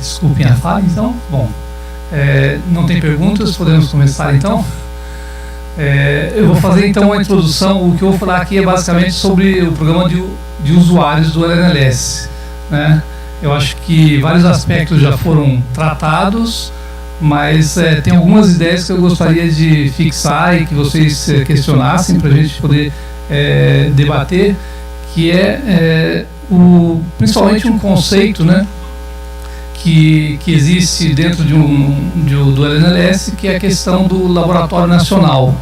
Desculpem a falha, então. Bom, não tem perguntas, podemos começar então. Eu vou fazer então uma introdução. O que eu vou falar aqui é basicamente sobre o programa de usuários do LNLS, né? Eu acho que vários aspectos já foram tratados, mas tem algumas ideias que eu gostaria de fixar e que vocês questionassem para a gente poder debater, que principalmente um conceito, né, que existe dentro do LNLS, que é a questão do Laboratório Nacional.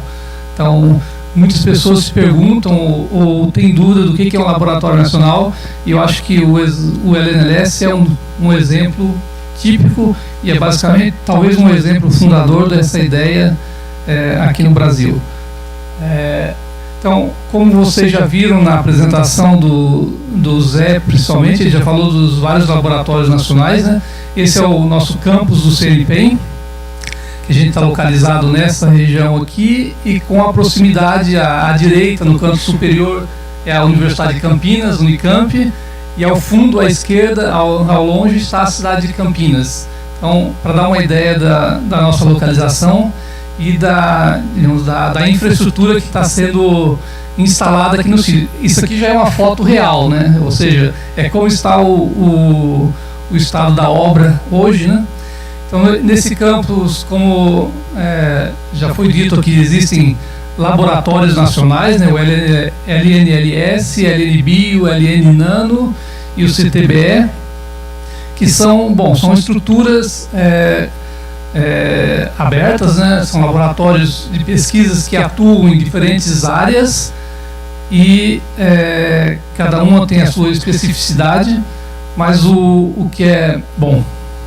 Então, muitas pessoas se perguntam ou têm dúvida do que é um Laboratório Nacional, e eu acho que o LNLS é um exemplo típico e é basicamente talvez um exemplo fundador dessa ideia aqui no Brasil. Então, como vocês já viram na apresentação do Zé, principalmente, ele já falou dos vários laboratórios nacionais, né? Esse é o nosso campus do CNPEM, que a gente está localizado nessa região aqui, e com a proximidade à direita, no canto superior, é a Universidade de Campinas, Unicamp, e ao fundo, à esquerda, ao longe, está a cidade de Campinas. Então, para dar uma ideia da nossa localização e da infraestrutura que está sendo instalada aqui no sítio. Isso aqui já é uma foto real, né? Ou seja, é como está o estado da obra hoje, né? Então, nesse campus, como já foi dito aqui, existem laboratórios nacionais, né? O LNLS, LNB, o LN Nano e o CTBE, que são estruturas abertas, né? São laboratórios de pesquisas que atuam em diferentes áreas e cada uma tem a sua especificidade, mas o que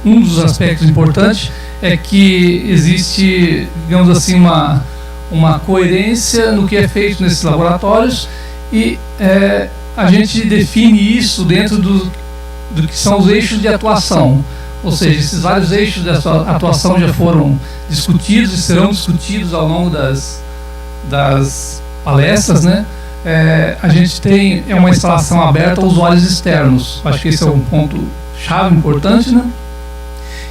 um dos aspectos importantes é que existe, digamos assim, uma coerência no que é feito nesses laboratórios, e a gente define isso dentro do que são os eixos de atuação. Ou seja, esses vários eixos dessa atuação já foram discutidos e serão discutidos ao longo das palestras, né? A gente tem uma instalação aberta a usuários externos. Acho que esse é um ponto-chave importante, né?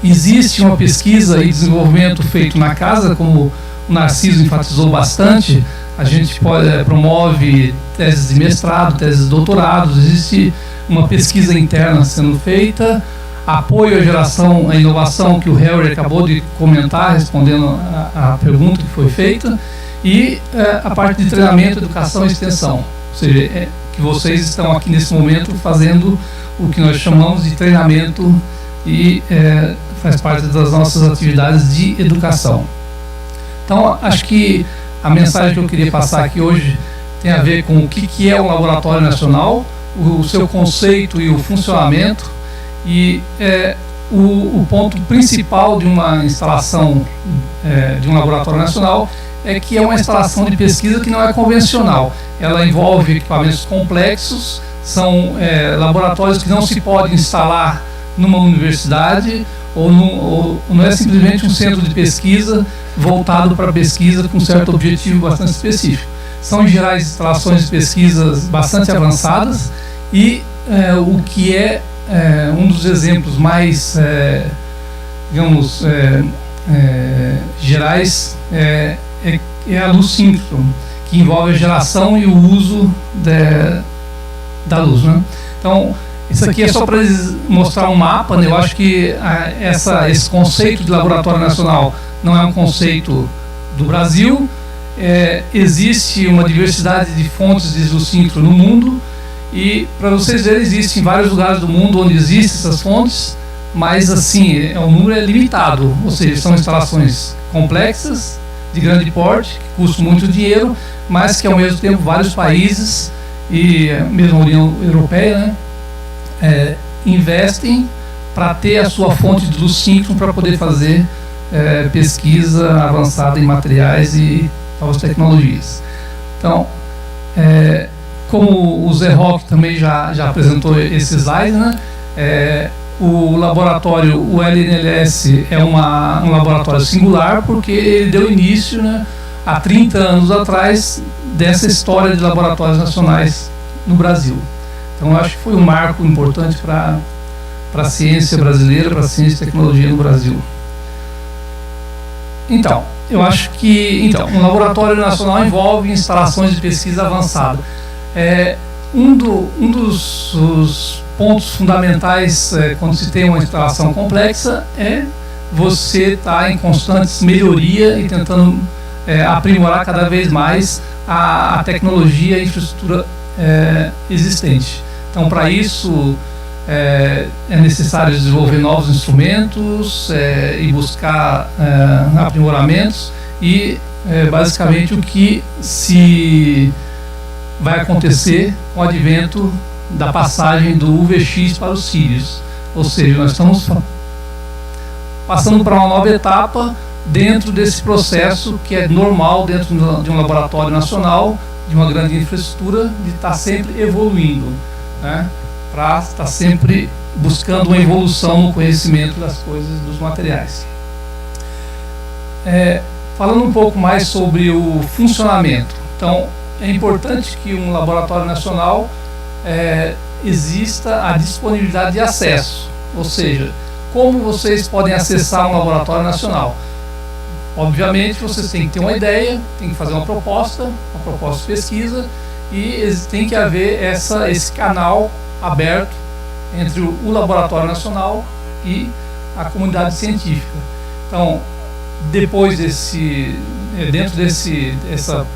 Existe uma pesquisa e desenvolvimento feito na casa, como o Narciso enfatizou bastante. A gente promove teses de mestrado, teses de doutorado, existe uma pesquisa interna sendo feita, apoio à geração, à inovação, que o Harry acabou de comentar, respondendo a pergunta que foi feita, e a parte de treinamento, educação e extensão. Ou seja, que vocês estão aqui nesse momento fazendo o que nós chamamos de treinamento e faz parte das nossas atividades de educação. Então, acho que a mensagem que eu queria passar aqui hoje tem a ver com o que é um laboratório nacional, o seu conceito e o funcionamento, e o ponto principal de uma instalação de um laboratório nacional é que é uma instalação de pesquisa que não é convencional. Ela envolve equipamentos complexos, são laboratórios que não se pode instalar numa universidade, ou não é simplesmente um centro de pesquisa voltado para pesquisa com certo objetivo bastante específico. São, em geral, instalações de pesquisas bastante avançadas, e o que um dos exemplos mais, gerais é a luz síncrona, que envolve a geração e o uso da luz, né? Então, isso aqui é só para mostrar um mapa, né? Eu acho que esse conceito de laboratório nacional não é um conceito do Brasil. Existe uma diversidade de fontes de luz síncrona no mundo, e, para vocês verem, existem vários lugares do mundo onde existem essas fontes, mas assim, o número é limitado, ou seja, são instalações complexas, de grande porte, que custam muito dinheiro, mas que ao mesmo tempo vários países e mesmo a União Europeia, né, investem para ter a sua fonte de luz síncrona para poder fazer pesquisa avançada em materiais e novas tecnologias. Então, como o Zé Roque também já apresentou esse slide, né, o laboratório, o LNLS, é um laboratório singular, porque ele deu início, né, há 30 anos atrás, dessa história de laboratórios nacionais no Brasil. Então, eu acho que foi um marco importante para para a ciência brasileira, para a ciência e tecnologia no Brasil. Então, eu acho que um laboratório nacional envolve instalações de pesquisa avançada. Um dos pontos fundamentais quando se tem uma instalação complexa é você estar em constantes melhoria e tentando aprimorar cada vez mais a tecnologia e a infraestrutura existente. Então, para isso, é necessário desenvolver novos instrumentos e buscar aprimoramentos e basicamente o que se vai acontecer com o advento da passagem do UVX para os Sirius. Ou seja, nós estamos passando para uma nova etapa dentro desse processo que é normal dentro de um laboratório nacional, de uma grande infraestrutura, de estar sempre evoluindo, né? Para estar sempre buscando uma evolução no conhecimento das coisas, dos materiais. Falando um pouco mais sobre o funcionamento. Então, é importante que um laboratório nacional exista a disponibilidade de acesso, ou seja, como vocês podem acessar um laboratório nacional? Obviamente, vocês têm que ter uma ideia, tem que fazer uma proposta de pesquisa, e tem que haver esse canal aberto entre o laboratório nacional e a comunidade científica. Então, depois dentro dessa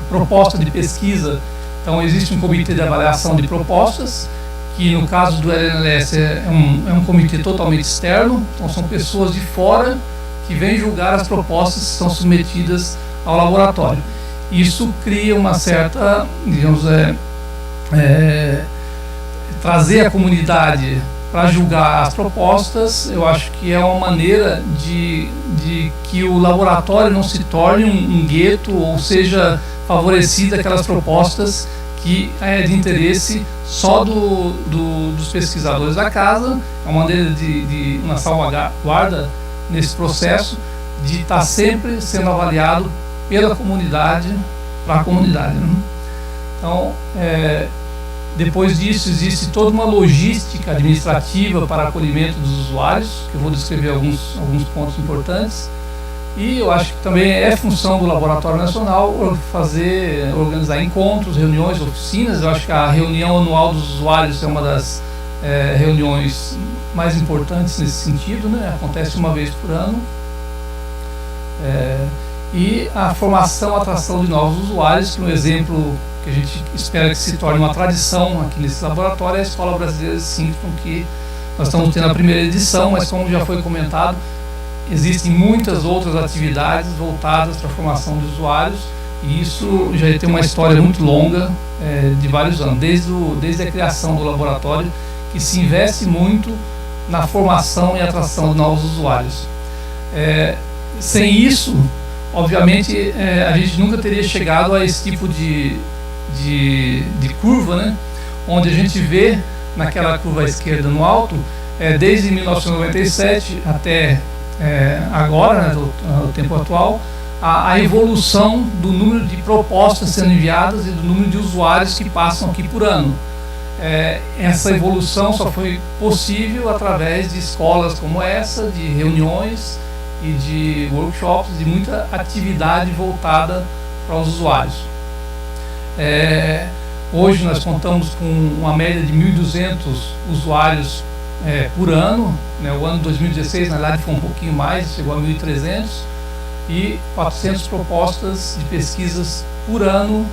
proposta de pesquisa, então existe um comitê de avaliação de propostas, que no caso do LNLS é um comitê totalmente externo, então são pessoas de fora que vêm julgar as propostas que são submetidas ao laboratório. Isso cria uma certa, digamos, trazer a comunidade para julgar as propostas. Eu acho que é uma maneira de que o laboratório não se torne um gueto, ou seja favorecida aquelas propostas que é de interesse só dos pesquisadores da casa. É uma maneira de uma salvaguarda nesse processo, de estar sempre sendo avaliado pela comunidade, para a comunidade, né? Então, depois disso, existe toda uma logística administrativa para acolhimento dos usuários, que eu vou descrever alguns pontos importantes. E eu acho que também é função do Laboratório Nacional organizar encontros, reuniões, oficinas. Eu acho que a reunião anual dos usuários é uma das reuniões mais importantes nesse sentido, né? Acontece uma vez por ano. E a formação, a atração de novos usuários, que um exemplo que a gente espera que se torne uma tradição aqui nesse laboratório é a Escola Brasileira de Síncron, que nós estamos tendo a primeira edição, mas como já foi comentado, existem muitas outras atividades voltadas para a formação de usuários, e isso já tem uma história muito longa, de vários anos, desde a criação do laboratório, que se investe muito na formação e atração de novos usuários. Sem isso, obviamente, a gente nunca teria chegado a esse tipo de curva, né? Onde a gente vê naquela curva à esquerda no alto, desde 1997 até agora, né, o tempo atual, a evolução do número de propostas sendo enviadas e do número de usuários que passam aqui por ano. Essa evolução só foi possível através de escolas como essa, de reuniões e de workshops, de muita atividade voltada para os usuários. Hoje nós contamos com uma média de 1.200 usuários por ano, né? O ano de 2016 na verdade foi um pouquinho mais, chegou a 1.300, e 400 propostas de pesquisas por ano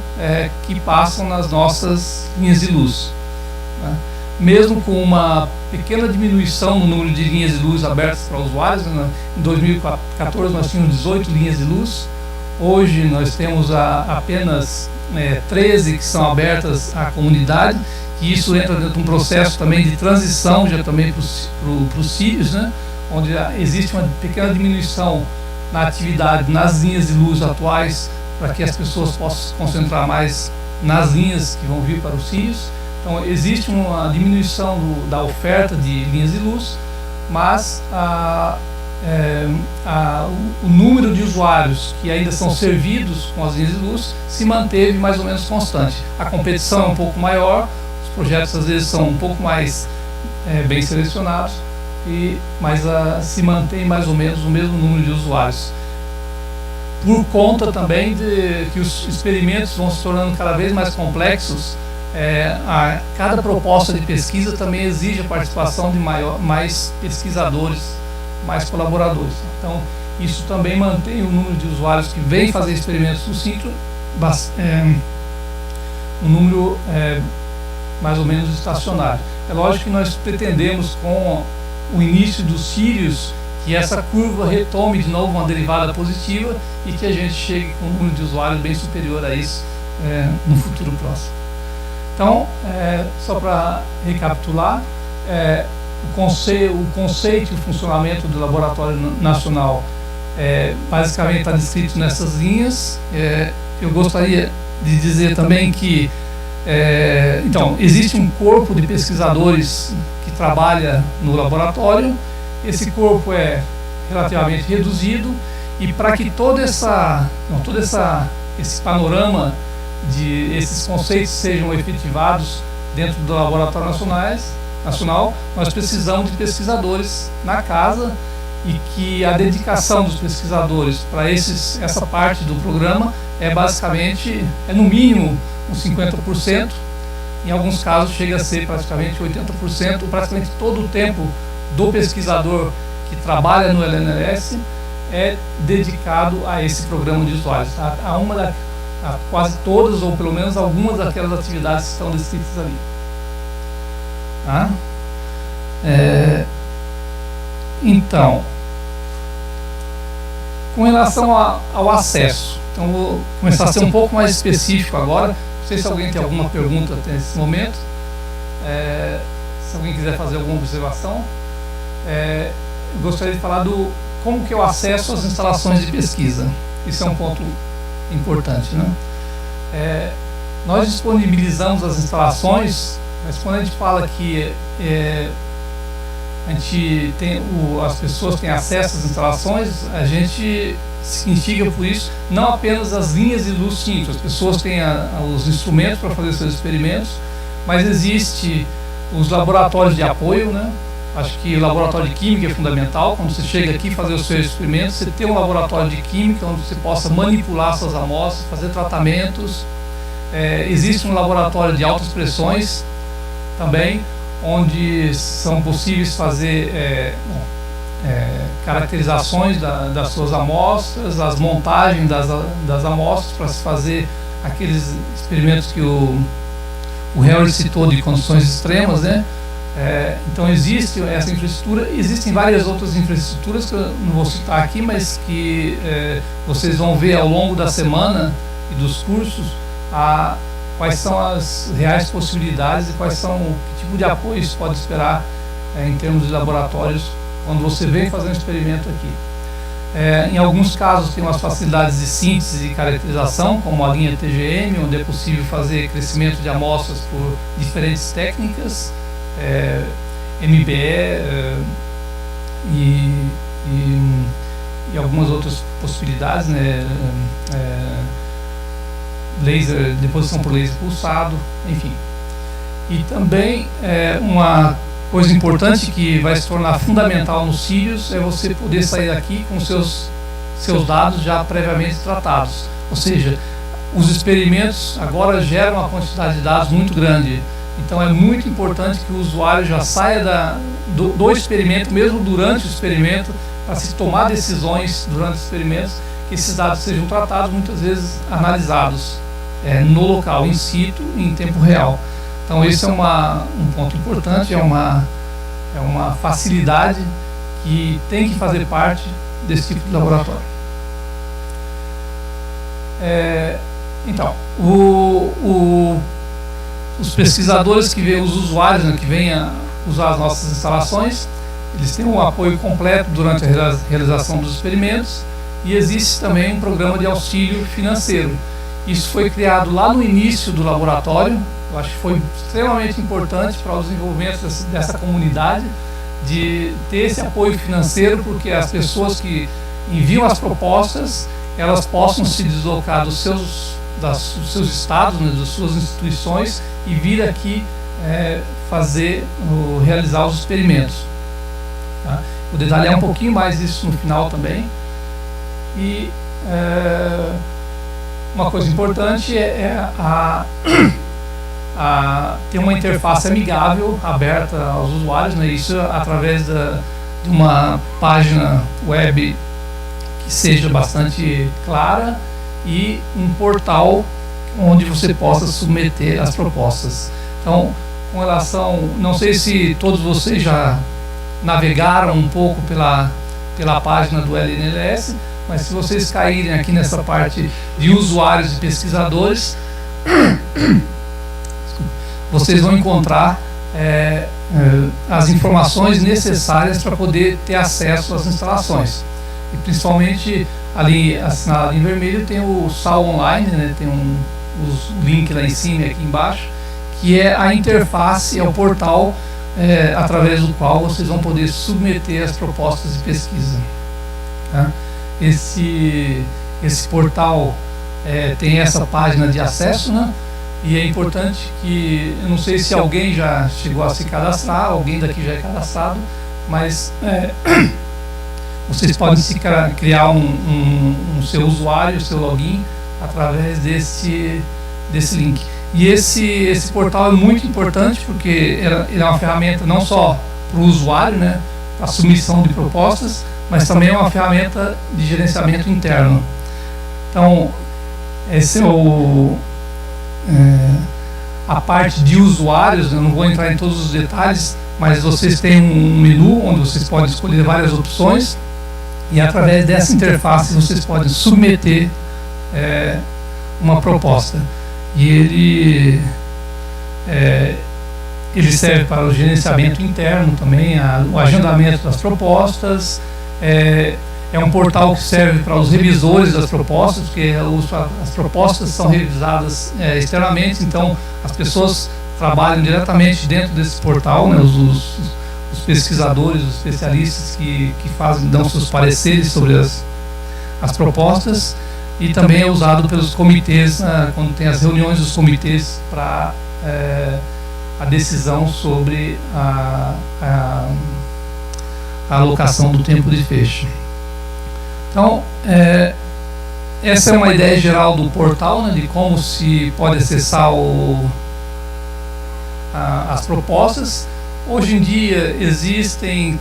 que passam nas nossas linhas de luz, né? Mesmo com uma pequena diminuição no número de linhas de luz abertas para usuários, né? Em 2014 nós tínhamos 18 linhas de luz, hoje nós temos apenas 13 que são abertas à comunidade, e isso entra dentro de um processo também de transição já também para os Sirius, né? Onde existe uma pequena diminuição na atividade nas linhas de luz atuais, para que as pessoas possam se concentrar mais nas linhas que vão vir para os Sirius. Então existe uma diminuição da oferta de linhas de luz, mas o número de usuários que ainda são servidos com as linhas de luz se manteve mais ou menos constante. A competição é um pouco maior, os projetos às vezes são um pouco mais bem selecionados, mas se mantém mais ou menos o mesmo número de usuários. Por conta também de que os experimentos vão se tornando cada vez mais complexos, cada proposta de pesquisa também exige a participação de mais pesquisadores, mais colaboradores. Então, isso também mantém o número de usuários que vêm fazer experimentos no Sintro, um número mais ou menos estacionário. É lógico que nós pretendemos, com o início dos Sirius, que essa curva retome de novo uma derivada positiva e que a gente chegue com um número de usuários bem superior a isso no futuro próximo. Então, só para recapitular, o conceito e o funcionamento do Laboratório Nacional basicamente está descrito nessas linhas. Eu gostaria de dizer também que então, existe um corpo de pesquisadores que trabalha no laboratório. Esse corpo é relativamente reduzido, e para que todo esse panorama esses conceitos sejam efetivados dentro do Laboratório Nacional, nós precisamos de pesquisadores na casa, e que a dedicação dos pesquisadores para essa parte do programa basicamente, no mínimo uns 50%, em alguns casos chega a ser praticamente 80%, praticamente todo o tempo do pesquisador que trabalha no LNLS é dedicado a esse programa de usuários, a quase todas, ou pelo menos algumas daquelas atividades que estão descritas ali. Tá? Então, com relação ao acesso, então vou começar a ser um pouco mais específico agora. Não sei se alguém tem alguma pergunta até esse momento. Se alguém quiser fazer alguma observação, eu gostaria de falar como que é o acesso às instalações de pesquisa. Isso é um ponto importante, né? Nós disponibilizamos as instalações, mas quando a gente fala que as pessoas têm acesso às instalações, a gente significa por isso não apenas as linhas de luz Sintro. As pessoas têm os instrumentos para fazer seus experimentos, mas existe os laboratórios de apoio, né? Acho que o laboratório de química é fundamental. Quando você chega aqui fazer os seus experimentos, você tem um laboratório de química onde você possa manipular suas amostras, fazer tratamentos. Existe um laboratório de altas pressões também, onde são possíveis fazer caracterizações das suas amostras, as montagens das amostras para se fazer aqueles experimentos que o Harry citou de condições extremas, né? Então existe essa infraestrutura. Existem várias outras infraestruturas que eu não vou citar aqui, mas que vocês vão ver ao longo da semana e dos cursos quais são as reais possibilidades e que tipo de apoio se pode esperar em termos de laboratórios quando você vem fazer um experimento aqui. Em alguns casos tem umas facilidades de síntese e caracterização, como a linha TGM, onde é possível fazer crescimento de amostras por diferentes técnicas, MBE e algumas outras possibilidades, né? Laser, deposição por laser pulsado, enfim. E também uma coisa importante que vai se tornar fundamental nos Sirius é você poder sair daqui com seus dados já previamente tratados. Ou seja, os experimentos agora geram uma quantidade de dados muito grande. Então é muito importante que o usuário já saia do experimento, mesmo durante o experimento, para se tomar decisões durante os experimentos, que esses dados sejam tratados, muitas vezes analisados no local, in situ, em tempo real. Então esse é um ponto importante, é uma facilidade que tem que fazer parte desse tipo de laboratório. Então, os pesquisadores os usuários, né, que vêm a usar as nossas instalações, eles têm um apoio completo durante a realização dos experimentos, e existe também um programa de auxílio financeiro. Isso foi criado lá no início do laboratório. Eu acho que foi extremamente importante para o desenvolvimento dessa comunidade, de ter esse apoio financeiro, porque as pessoas que enviam as propostas, elas possam se deslocar dos seus estados, né, das suas instituições, e vir aqui realizar os experimentos. Tá? Vou detalhar um pouquinho mais isso no final também. E uma coisa importante ter uma interface amigável, aberta aos usuários, né? Isso através de uma página web que seja bastante clara e um portal onde você possa submeter as propostas. Então, com relação, não sei se todos vocês já navegaram um pouco pela página do LNLS, mas se vocês caírem aqui nessa parte de usuários e pesquisadores, vocês vão encontrar as informações necessárias para poder ter acesso às instalações. E principalmente ali assinalado em vermelho tem o SAL Online, né? Tem o link lá em cima e aqui embaixo, que é a interface, é o portal através do qual vocês vão poder submeter as propostas de pesquisa. Tá? Esse portal tem essa página de acesso, né? E é importante que, eu não sei se alguém já chegou a se cadastrar, alguém daqui já é cadastrado, mas vocês podem criar um seu usuário, seu login, através desse link. E esse portal é muito importante porque ele é uma ferramenta não só para o usuário, né, para a submissão de propostas, mas também é uma ferramenta de gerenciamento interno. Então, esse é a parte de usuários. Eu não vou entrar em todos os detalhes, mas vocês têm um menu onde vocês podem escolher várias opções e através dessa interface vocês podem submeter uma proposta. E ele serve para o gerenciamento interno também, o agendamento das propostas. É um portal que serve para os revisores das propostas, porque as propostas são revisadas externamente, então as pessoas trabalham diretamente dentro desse portal, né, os pesquisadores, os especialistas que dão seus pareceres sobre as propostas, e também é usado pelos comitês, quando tem as reuniões dos comitês para a decisão sobre a alocação do tempo de fecho. Então, essa é uma ideia geral do portal, né, de como se pode acessar as propostas. Hoje em dia existem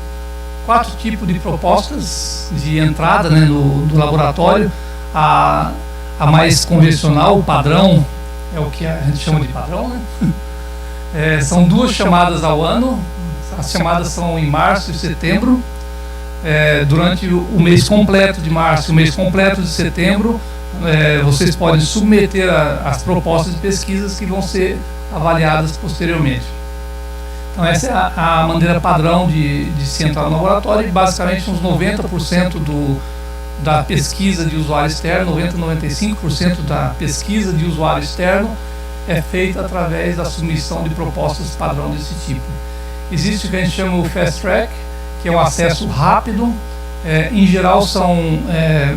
4 tipos de propostas de entrada, né, do laboratório. A mais convencional, o padrão, é o que a gente chama de padrão, né? São 2 chamadas ao ano. As chamadas são em março e setembro. Durante o mês completo de março e o mês completo de setembro, vocês podem submeter as propostas de pesquisas que vão ser avaliadas posteriormente. Então essa é a maneira padrão de se entrar no laboratório, e basicamente uns 90% da pesquisa de usuário externo, 90-95% da pesquisa de usuário externo é feita através da submissão de propostas padrão desse tipo. Existe o que a gente chama o Fast Track, que é um acesso rápido. Em geral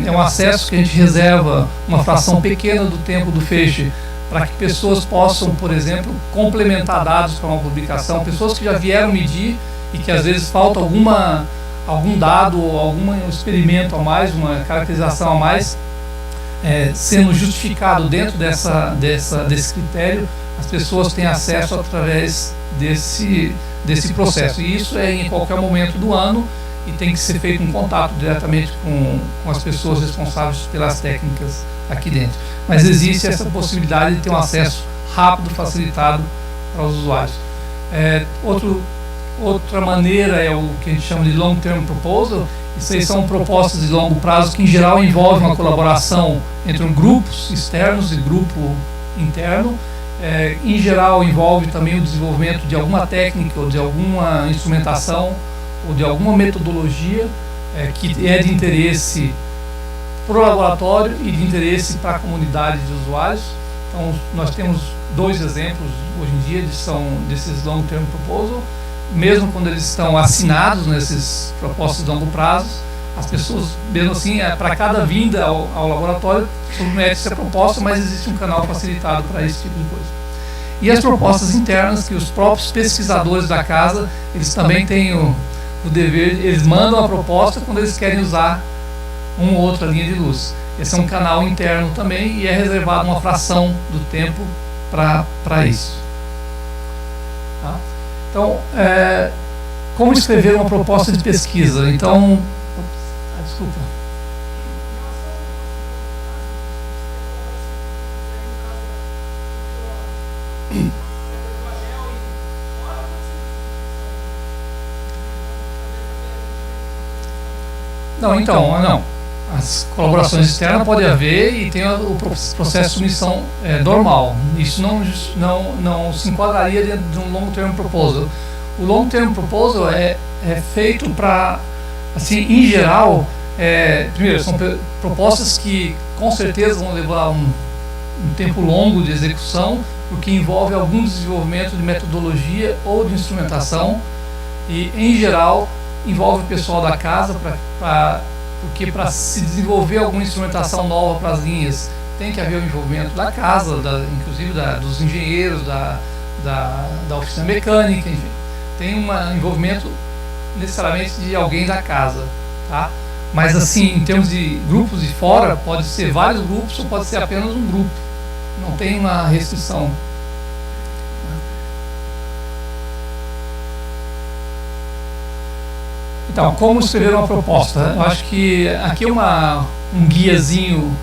é um acesso que a gente reserva uma fração pequena do tempo do feixe para que pessoas possam, por exemplo, complementar dados para uma publicação, pessoas que já vieram medir e que às vezes falta algum dado ou algum experimento a mais, uma caracterização a mais, sendo justificado dentro desse critério, as pessoas têm acesso através desse processo. E isso é em qualquer momento do ano e tem que ser feito um contato diretamente com as pessoas responsáveis pelas técnicas aqui dentro. Mas existe essa possibilidade de ter um acesso rápido, facilitado para os usuários. Outra maneira é o que a gente chama de Long Term Proposal. Isso aí são propostas de longo prazo que, em geral, envolvem uma colaboração entre grupos externos e grupo interno. Em geral, envolve também o desenvolvimento de alguma técnica ou de alguma instrumentação ou de alguma metodologia que é de interesse para o laboratório e de interesse para a comunidade de usuários. Então, nós temos 2 exemplos hoje em dia desses Long Term Proposal. Mesmo quando eles estão assinados nesses propostas de longo prazo, as pessoas, mesmo assim, para cada vinda ao laboratório, submete-se a proposta, mas existe um canal facilitado para esse tipo de coisa. e as propostas internas, que os próprios pesquisadores da casa, eles também têm o dever, eles mandam a proposta quando eles querem usar uma ou outra linha de luz. Esse é um canal interno também, e é reservado uma fração do tempo para isso. Tá? Então, como escrever uma proposta de pesquisa? Então, desculpa. Não. As colaborações externas pode haver e tem o processo de submissão normal. Isso não se enquadraria dentro de um long-term proposal. O long-term proposal é feito para, assim, em geral, primeiro, são propostas que com certeza vão levar um tempo longo de execução, porque envolve algum desenvolvimento de metodologia ou de instrumentação, e, em geral, envolve o pessoal da casa, porque para se desenvolver alguma instrumentação nova para as linhas, tem que haver o envolvimento da casa, inclusive dos engenheiros, da oficina mecânica, enfim. Tem um envolvimento necessariamente de alguém da casa, tá? Mas assim, em termos de grupos de fora, pode ser vários grupos ou pode ser apenas um grupo. Não tem uma restrição. Então, como escrever uma proposta? Eu acho que aqui é um guiazinho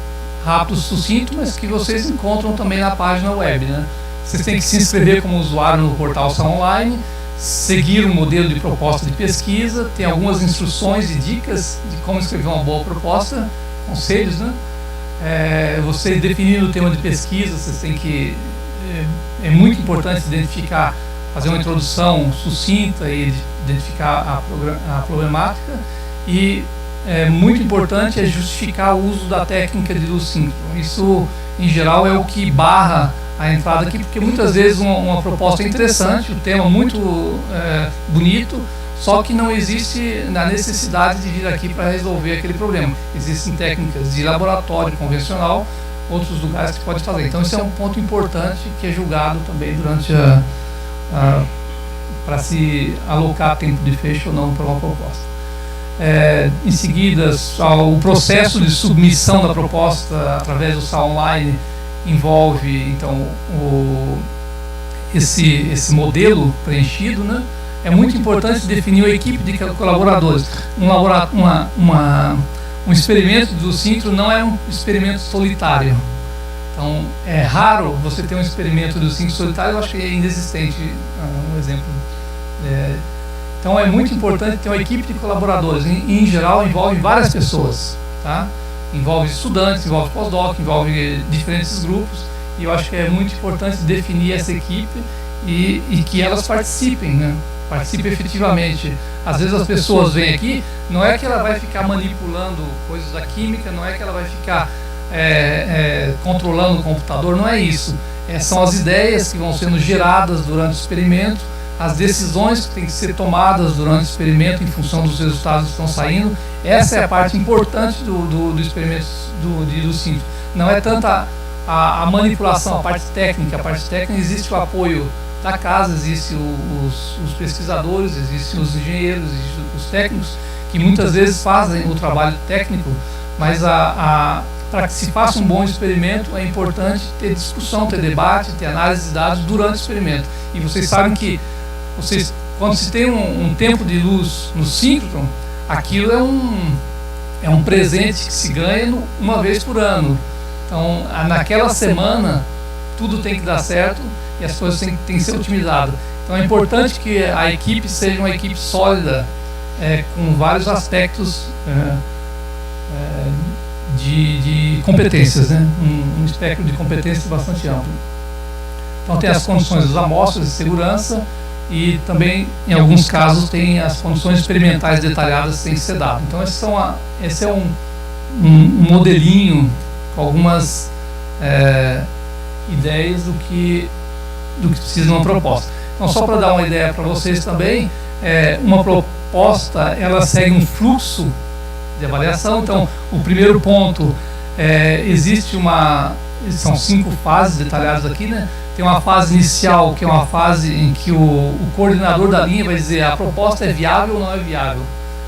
rápido, sucinto, mas que vocês encontram também na página web, né? Vocês têm que se inscrever como usuário no portal Sal Online, seguir um modelo de proposta de pesquisa, tem algumas instruções e dicas de como escrever uma boa proposta, conselhos, né? Você definindo o tema de pesquisa, vocês têm que... É muito importante identificar, fazer uma introdução sucinta e identificar a problemática, e muito importante é justificar o uso da técnica de luz síncrona. Isso, em geral, é o que barra a entrada aqui, porque muitas vezes uma proposta é interessante, o tema muito bonito, só que não existe a necessidade de vir aqui para resolver aquele problema. Existem técnicas de laboratório convencional, outros lugares que pode fazer. Então, esse é um ponto importante que é julgado também durante para se alocar tempo de fecho ou não para uma proposta. Em seguida, o processo de submissão da proposta através do Sal Online envolve, então, esse modelo preenchido, né? É muito importante definir a equipe de colaboradores. Um experimento do síncrono não é um experimento solitário. Então, é raro você ter um experimento do síncrono solitário, eu acho que é inexistente, um exemplo. Então, é muito importante ter uma equipe de colaboradores. Em geral, envolve várias pessoas, tá? Envolve estudantes, envolve pós-doc, envolve diferentes grupos, e eu acho que é muito importante definir essa equipe e que elas participem, né? Participem efetivamente. Às vezes as pessoas vêm aqui, não é que ela vai ficar manipulando coisas da química, não é que ela vai ficar controlando o computador, não é isso. São as ideias que vão sendo geradas durante o experimento, as decisões que têm que ser tomadas durante o experimento em função dos resultados que estão saindo. Essa é a parte importante do experimento do síntese. Não é tanto a manipulação, a parte técnica. A parte técnica, existe o apoio da casa, existem os pesquisadores, existem os engenheiros, existem os técnicos, que muitas vezes fazem o trabalho técnico, mas para que se faça um bom experimento é importante ter discussão, ter debate, ter análise de dados durante o experimento. E vocês sabem que quando se tem um tempo de luz no síncrono, aquilo é um presente que se ganha uma vez por ano. Então, naquela semana, tudo tem que dar certo e as coisas têm que ser otimizadas. Então, é importante que a equipe seja uma equipe sólida, com vários aspectos de competências, né? Um espectro de competências bastante amplo. Então, tem as condições das amostras de segurança e também, em alguns casos, tem as condições experimentais detalhadas que têm que ser dadas. Então, esse é um modelinho com algumas ideias do que precisa de uma proposta. Então, só para dar uma ideia para vocês também, uma proposta, ela segue um fluxo de avaliação. Então, o primeiro ponto, existe são 5 fases detalhadas aqui, né? Tem uma fase inicial, que é uma fase em que o coordenador da linha vai dizer a proposta é viável ou não é viável.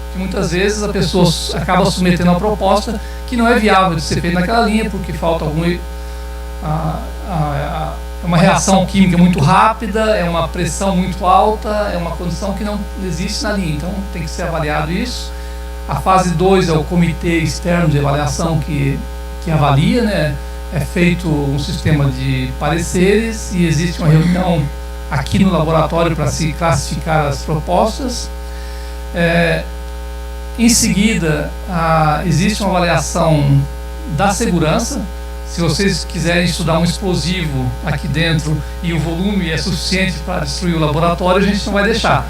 Porque muitas vezes a pessoa acaba submetendo uma proposta que não é viável de ser feita naquela linha, porque falta uma reação química muito rápida, é uma pressão muito alta, é uma condição que não existe na linha. Então tem que ser avaliado isso. A fase 2 é o comitê externo de avaliação que avalia, né? É feito um sistema de pareceres e existe uma reunião aqui no laboratório para se classificar as propostas. Em seguida, existe uma avaliação da segurança. Se vocês quiserem estudar um explosivo aqui dentro e o volume é suficiente para destruir o laboratório, a gente não vai deixar.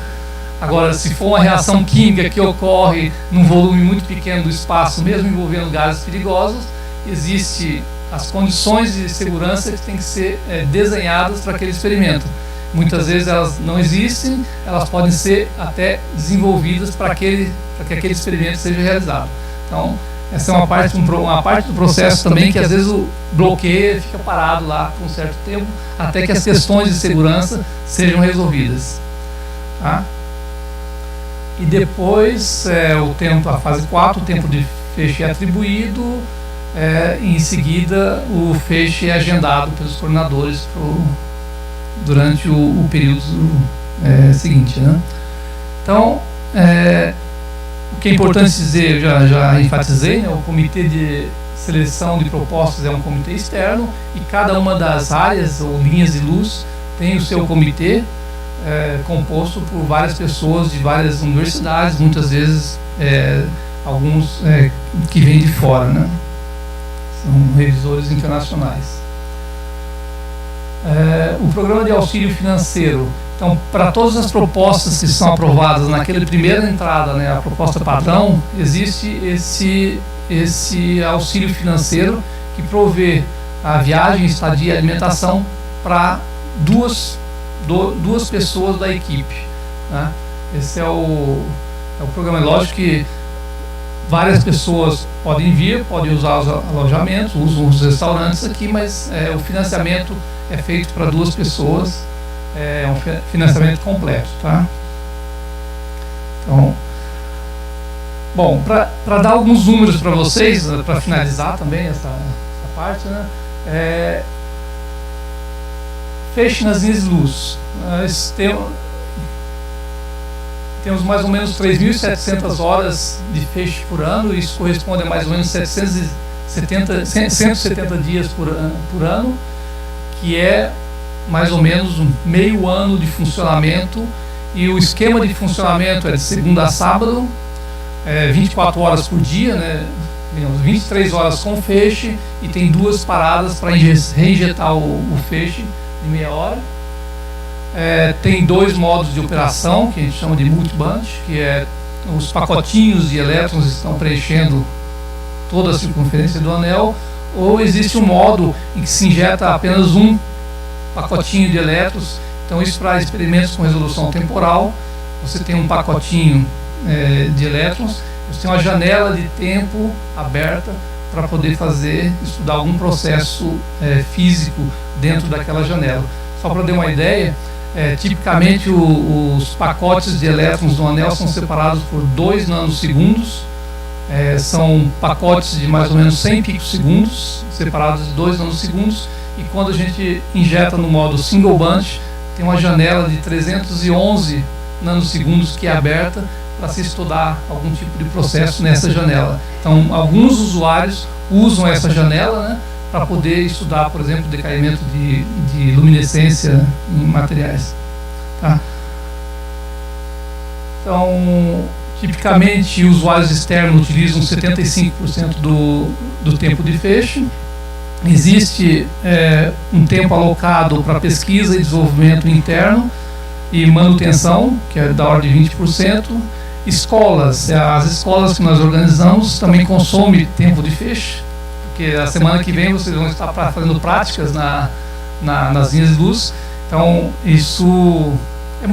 Agora, se for uma reação química que ocorre num volume muito pequeno do espaço, mesmo envolvendo gases perigosos, existem as condições de segurança que têm que ser desenhadas para aquele experimento. Muitas vezes elas não existem, elas podem ser até desenvolvidas para que aquele experimento seja realizado. Então, essa é uma parte do processo também que às vezes o bloqueia, fica parado lá por um certo tempo, até que as questões de segurança sejam resolvidas. Tá? E depois, a fase 4, o tempo de feixe é atribuído, em seguida o feixe é agendado pelos coordenadores durante o período seguinte. Né? Então, o que é importante dizer, eu já enfatizei, né? O comitê de seleção de propostas é um comitê externo e cada uma das áreas ou linhas de luz tem o seu comitê, composto por várias pessoas de várias universidades, muitas vezes alguns que vêm de fora, né? São revisores internacionais. O programa de auxílio financeiro. Então, para todas as propostas que são aprovadas naquela primeira entrada, né, a proposta padrão, existe esse auxílio financeiro que provê a viagem, estadia e alimentação para duas pessoas da equipe. Né? Esse é o programa. Lógico que várias pessoas podem vir, podem usar os alojamentos, usam os restaurantes aqui, mas o financiamento é feito para 2 pessoas. É um financiamento completo, tá? Então, bom, para dar alguns números para vocês, para finalizar também essa parte, né? Feixe nas linhas de luz. Nós temos mais ou menos 3.700 horas de feixe por ano, isso corresponde a mais ou menos 170 dias por ano, que é mais ou menos meio ano de funcionamento, e o esquema de funcionamento é de segunda a sábado, 24 horas por dia, né? 23 horas com feixe, e tem 2 paradas para reinjetar o feixe de meia hora. Tem 2 modos de operação, que a gente chama de multiband, que os pacotinhos de elétrons estão preenchendo toda a circunferência do anel, ou existe um modo em que se injeta apenas um pacotinho de elétrons. Então isso para experimentos com resolução temporal, você tem um pacotinho de elétrons, você tem uma janela de tempo aberta para poder estudar algum processo físico dentro daquela janela. Só para dar uma ideia, tipicamente os pacotes de elétrons do anel são separados por 2 nanosegundos, são pacotes de mais ou menos 100 picosegundos, separados de 2 nanosegundos, e quando a gente injeta no modo single band, tem uma janela de 311 nanosegundos que é aberta para se estudar algum tipo de processo nessa janela. Então, alguns usuários usam essa janela, né, para poder estudar, por exemplo, decaimento de luminescência em materiais. Tá? Então, tipicamente, usuários externos utilizam 75% do tempo de feixe. Existe um tempo alocado para pesquisa e desenvolvimento interno e manutenção, que é da ordem de 20%. Escolas, as escolas que nós organizamos também consomem tempo de feixe, porque a semana que vem vocês vão estar fazendo práticas nas linhas de luz. Então isso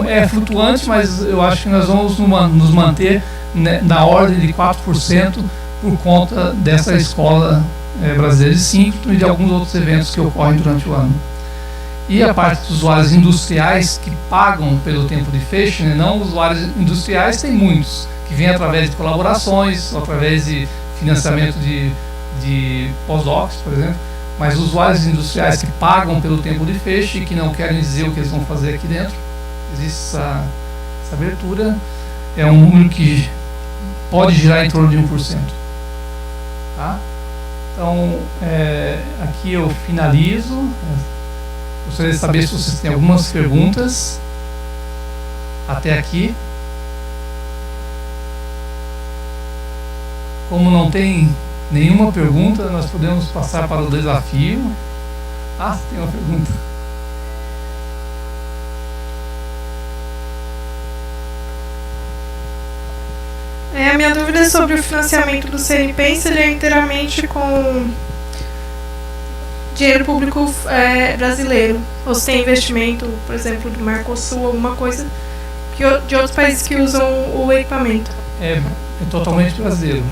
é flutuante, mas eu acho que nós vamos nos manter na ordem de 4% por conta dessa escola Brasileira de Síncrono e de alguns outros eventos que ocorrem durante o ano. E a parte dos usuários industriais que pagam pelo tempo de fecho, né? Não usuários industriais, tem muitos, que vêm através de colaborações, ou através de financiamento de pós-docs, por exemplo, mas usuários industriais que pagam pelo tempo de fecho e que não querem dizer o que eles vão fazer aqui dentro, existe essa abertura, é um número que pode girar em torno de 1%. Tá? Então, aqui eu finalizo. Gostaria de saber se vocês têm algumas perguntas até aqui. Como não tem nenhuma pergunta, nós podemos passar para o desafio. Ah, tem uma pergunta. A minha dúvida é sobre o financiamento do CNPq, se ele é inteiramente com dinheiro público brasileiro, ou se tem investimento, por exemplo, do Mercosul, alguma coisa de outros países que usam o equipamento. É totalmente brasileiro.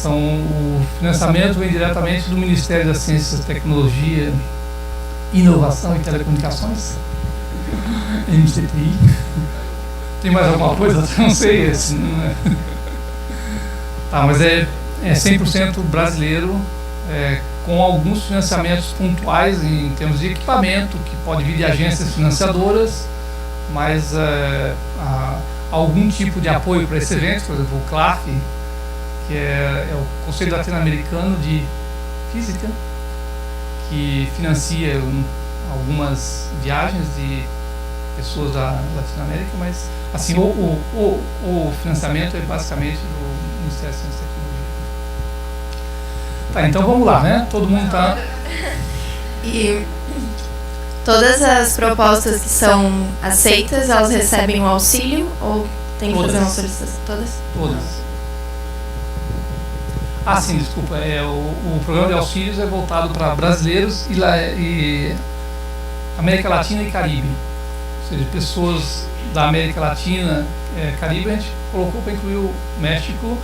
O financiamento vem diretamente do Ministério da Ciência, Tecnologia, Inovação e Telecomunicações, MCTI. Tem mais alguma coisa? Não sei. Tá, mas é 100% brasileiro, com alguns financiamentos pontuais em termos de equipamento, que pode vir de agências financiadoras, mas algum tipo de apoio para esse evento, por exemplo, o CLAF, que é o Conselho Latino-Americano de Física, que financia algumas viagens de pessoas da Latinoamérica, mas assim, o financiamento é basicamente do Ministério da Ciência e Tecnologia. Tá, então vamos lá, né? Todo mundo está... E todas as propostas que são aceitas, elas recebem o auxílio ou tem que fazer uma solicitação? Todas? Todas. Ah, sim, desculpa. O programa de auxílios é voltado para brasileiros e América Latina e Caribe. Ou seja, pessoas da América Latina, Caribe, a gente colocou para incluir o México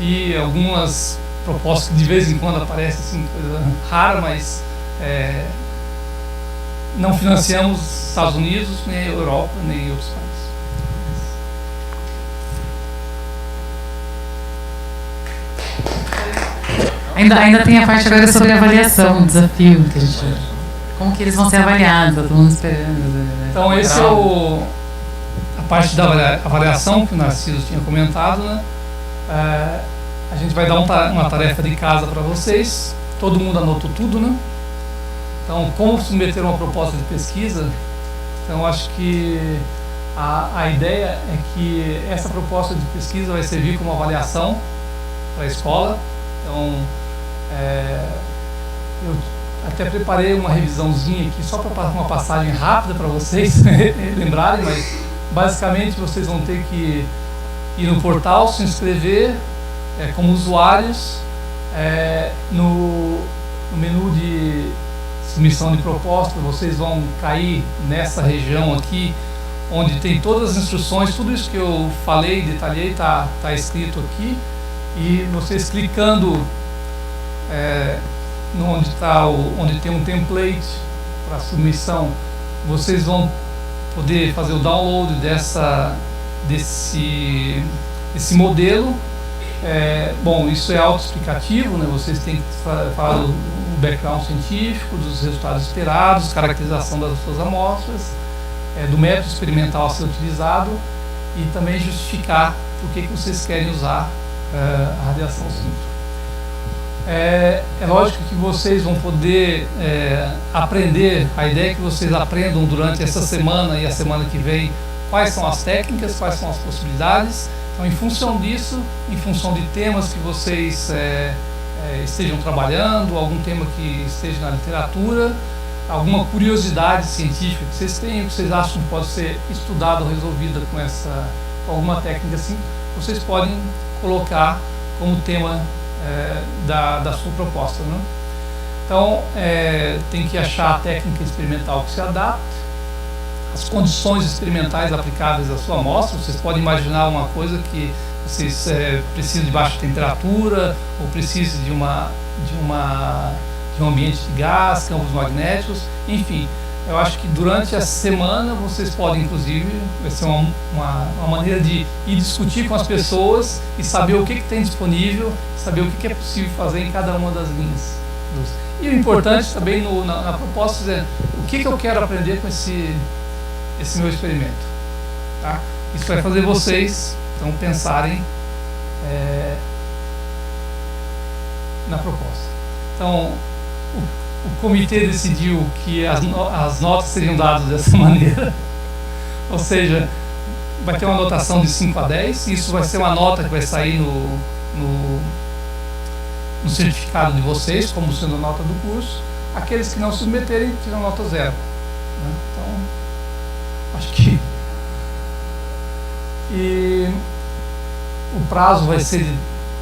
e algumas propostas que de vez em quando aparecem, assim, coisa rara, mas não financiamos Estados Unidos, nem a Europa, nem outros países. Ainda tem a parte agora sobre a avaliação, o desafio, que a gente, como que eles vão ser avaliados, todo mundo esperando. Então, esse é a parte da avaliação que o Narciso tinha comentado, né? A gente vai dar uma tarefa de casa para vocês, todo mundo anotou tudo, né? Então, como submeter uma proposta de pesquisa? Então, acho que a ideia é que essa proposta de pesquisa vai servir como avaliação para a escola. Então, eu até preparei uma revisãozinha aqui só para uma passagem rápida para vocês lembrarem, mas basicamente vocês vão ter que ir no portal, se inscrever como usuários, no menu de submissão de proposta, vocês vão cair nessa região aqui, onde tem todas as instruções, tudo isso que eu falei, detalhei, está escrito aqui, e vocês clicando onde tem um template para submissão, vocês vão poder fazer o download desse modelo. Bom, isso é autoexplicativo, né? Vocês têm que falar do background científico, dos resultados esperados, caracterização das suas amostras, do método experimental a ser utilizado e também justificar por que vocês querem usar a radiação síntese. É lógico que vocês vão poder aprender, a ideia é que vocês aprendam durante essa semana e a semana que vem quais são as técnicas, quais são as possibilidades. Então, em função disso, em função de temas que vocês estejam trabalhando, algum tema que esteja na literatura, alguma curiosidade científica que vocês tenham, que vocês acham que pode ser estudada ou resolvida com alguma técnica assim, vocês podem colocar como tema da sua proposta, né? Então, tem que achar a técnica experimental que se adapte, as condições experimentais aplicáveis à sua amostra. Vocês podem imaginar uma coisa que vocês precisam de baixa temperatura ou precisam de um ambiente de gás, campos magnéticos, enfim. Eu acho que durante a semana vocês podem, inclusive, vai ser uma maneira de ir discutir com as pessoas e saber o que tem disponível, saber o que é possível fazer em cada uma das linhas. E o importante também na proposta é o que eu quero aprender com esse meu experimento. Tá? Isso vai fazer vocês então pensarem na proposta. Então, o comitê decidiu que as notas seriam dadas dessa maneira, ou seja, vai ter uma notação de 5 a 10, isso vai ser uma nota que vai sair no certificado de vocês, como sendo a nota do curso. Aqueles que não submeterem tiram nota 0. Né? Então, acho que... E o prazo vai ser de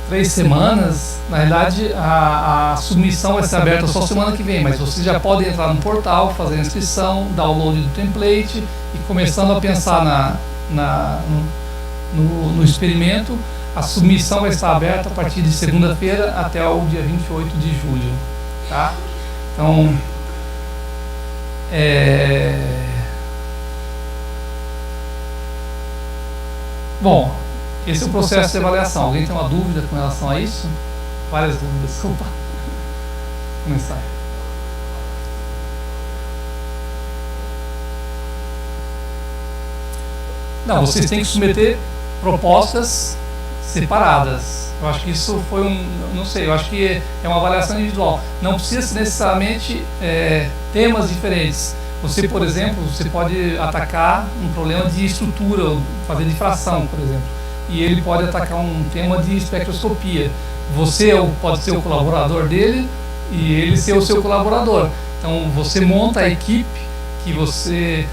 3 semanas. Na realidade, a submissão vai ser aberta só semana que vem, mas vocês já podem entrar no portal, fazer a inscrição, download do template e começando a pensar no experimento. A submissão vai estar aberta a partir de segunda-feira até o dia 28 de julho. Tá? Então, bom, esse é o processo de avaliação. Alguém tem uma dúvida com relação a isso? Várias dúvidas. Desculpa. Vamos começar. Não, vocês têm que submeter propostas separadas. Eu acho que isso foi não sei, eu acho que é uma avaliação individual. Não precisa ser necessariamente temas diferentes. Você, por exemplo, você pode atacar um problema de estrutura, ou fazer difração, por exemplo. E ele pode atacar um tema de espectroscopia. Você pode ser o colaborador dele e ele ser o seu colaborador. Então, você monta a equipe que você...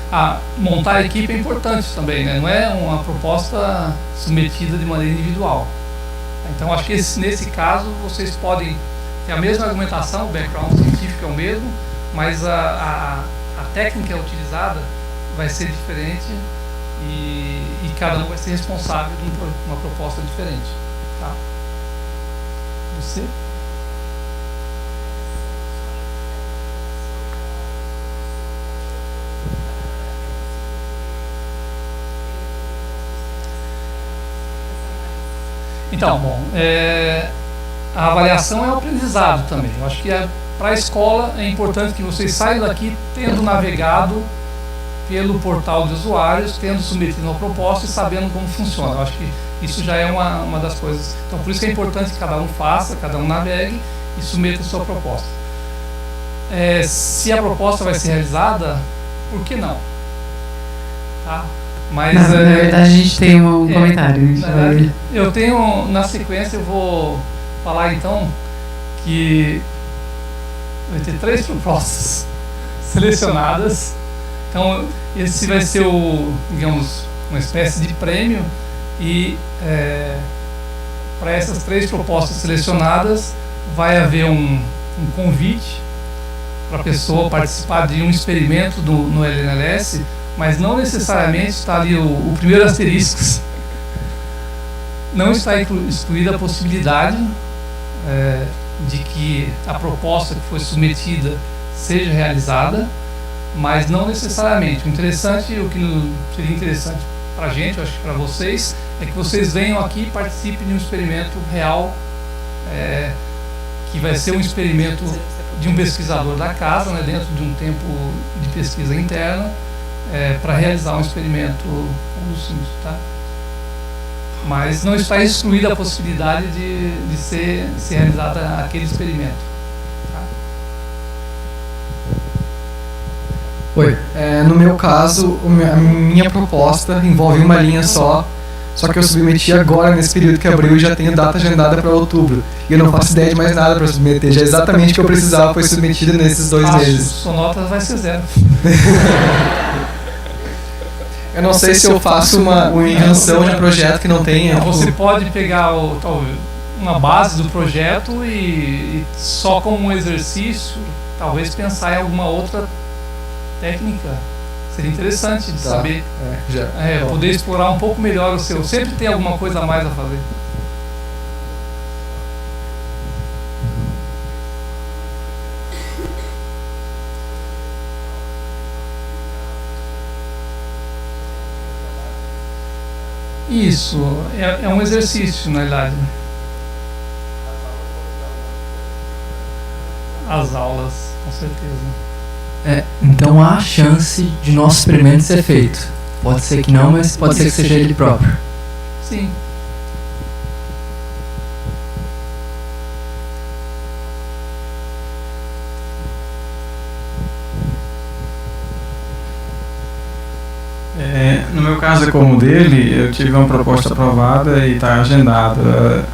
montar a equipe é importante também, né? Não é uma proposta submetida de maneira individual. Então, acho que nesse caso, vocês podem ter a mesma argumentação, o background científico é o mesmo, mas a técnica utilizada vai ser diferente e cada um vai ser responsável por uma proposta diferente. Tá? Você? Então, bom, a avaliação é o aprendizado também. Eu acho que para a escola é importante que vocês saiam daqui tendo navegado pelo portal de usuários, tendo submetido uma proposta e sabendo como funciona. Eu acho que isso já é uma das coisas. Então, por isso que é importante que cada um faça, cada um navegue e submeta a sua proposta. Se a proposta vai ser realizada, por que não? Tá? Mas, na verdade, a gente tem um comentário. Eu tenho, na sequência, eu vou falar então que vai ter 3 propostas selecionadas. Então, esse vai ser digamos, uma espécie de prêmio e para essas 3 propostas selecionadas vai haver um convite para a pessoa participar de um experimento no LNLS, mas não necessariamente está ali o primeiro asterisco. Não está excluída a possibilidade de que a proposta que foi submetida seja realizada, mas não necessariamente. O que seria interessante para a gente, eu acho que para vocês, é que vocês venham aqui e participem de um experimento real, que vai ser um experimento de um pesquisador da casa, né, dentro de um tempo de pesquisa interna, para realizar um experimento com os símbolos, tá? Mas não está excluída a possibilidade de ser realizada aquele experimento. Tá? Oi, no meu caso, a minha proposta envolve uma linha só que eu submeti agora nesse período que abriu e já tenho data agendada para outubro. E eu não faço ideia de mais nada para submeter, já exatamente o que eu precisava foi submetido nesses 2 meses. Sua nota vai ser 0. Eu não sei se eu faço uma invenção de um projeto que não tenha. Você pode pegar uma base do projeto e só como um exercício, talvez pensar em alguma outra técnica Seria interessante de saber, Já. poder explorar um pouco melhor o seu. Sempre tem alguma coisa a mais a fazer. Isso, é um exercício, na realidade. As aulas, com certeza. Então há chance de nosso experimento ser feito. Pode ser que não, mas pode ser que seja ele próprio. Sim. No meu caso, como o dele, eu tive uma proposta aprovada e está agendada.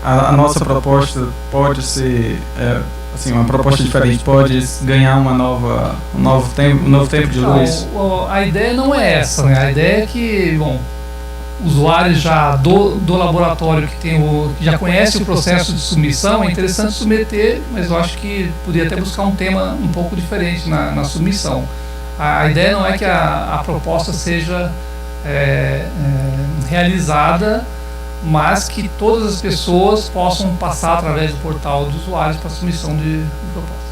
A nossa proposta pode ser, assim, uma proposta diferente, pode ganhar um novo tempo de luz. A ideia não é essa, né? A ideia é que, bom, usuários já do laboratório que já conhece o processo de submissão, é interessante submeter, mas eu acho que poderia até buscar um tema um pouco diferente na submissão. A ideia não é que a proposta seja realizada, mas que todas as pessoas possam passar através do portal de usuários para submissão de proposta.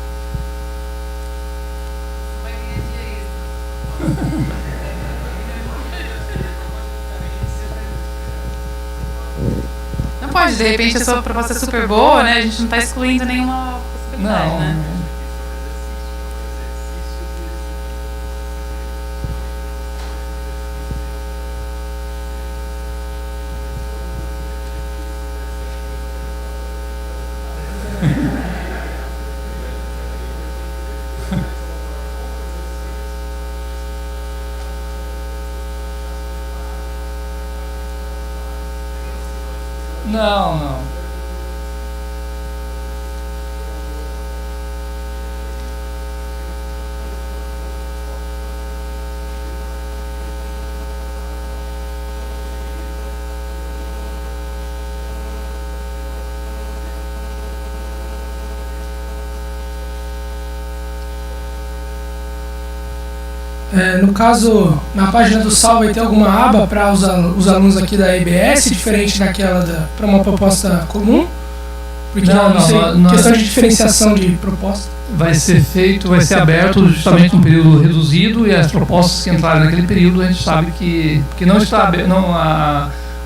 Não pode, de repente a sua proposta é super boa, né? A gente não está excluindo nenhuma possibilidade, Não, né? Não. No caso, na página do SAL vai ter alguma aba para os alunos aqui da EBS, diferente daquela para uma proposta comum? Porque não, questão de diferenciação de proposta. Vai ser aberto justamente num período reduzido, e as propostas que entrarem naquele período a gente sabe que não está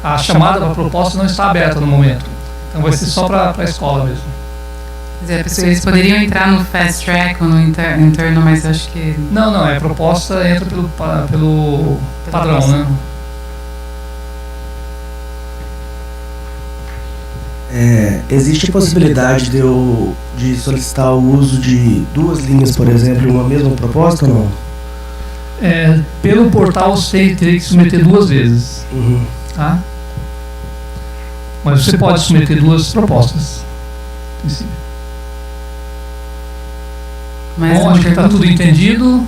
a chamada para a proposta não está aberta no momento. Então vai ser só para a escola mesmo. Quer dizer, eles poderiam entrar no fast track ou no interno, mas acho que... Não, a proposta entra pelo padrão, né? Existe a possibilidade de solicitar o uso de duas linhas, por exemplo, em uma mesma proposta ou não? Pelo portal você teria que submeter duas vezes. Uhum. Tá? Mas você pode submeter duas propostas. Mas bom, acho que está tudo entendido.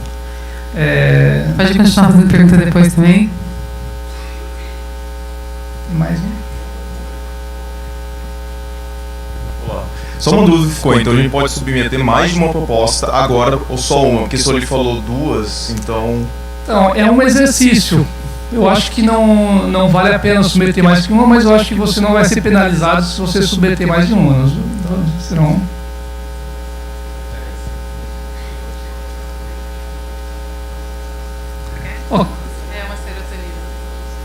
Pode continuar fazendo pergunta depois também? Tem mais um? Olá. Só uma dúvida que ficou, então a gente pode submeter mais de uma proposta agora ou só uma? Porque só ele falou duas, então... Então, é um exercício. Eu acho que não vale a pena submeter mais que uma, mas eu acho que você não vai ser penalizado se você submeter mais de uma. Senão... É uma serotonina.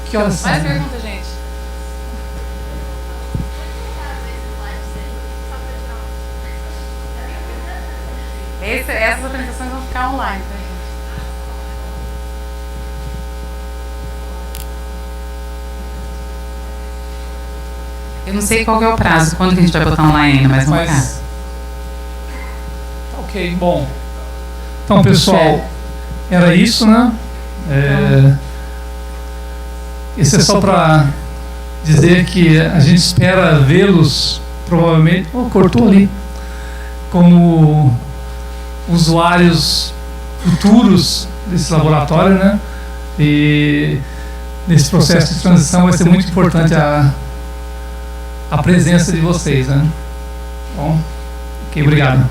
Que horas são? Mais pergunta, gente. Essas apresentações vão ficar online, tá, gente? Eu não sei qual que é o prazo, quando que a gente vai botar online ainda, mas vamos ficar. Ok, bom. Então, pessoal, era isso, né? Isso é só para dizer que a gente espera vê-los, provavelmente, cortou ali, como usuários futuros desse laboratório, né? E nesse processo de transição vai ser muito importante a presença de vocês, né? Bom, ok, obrigado.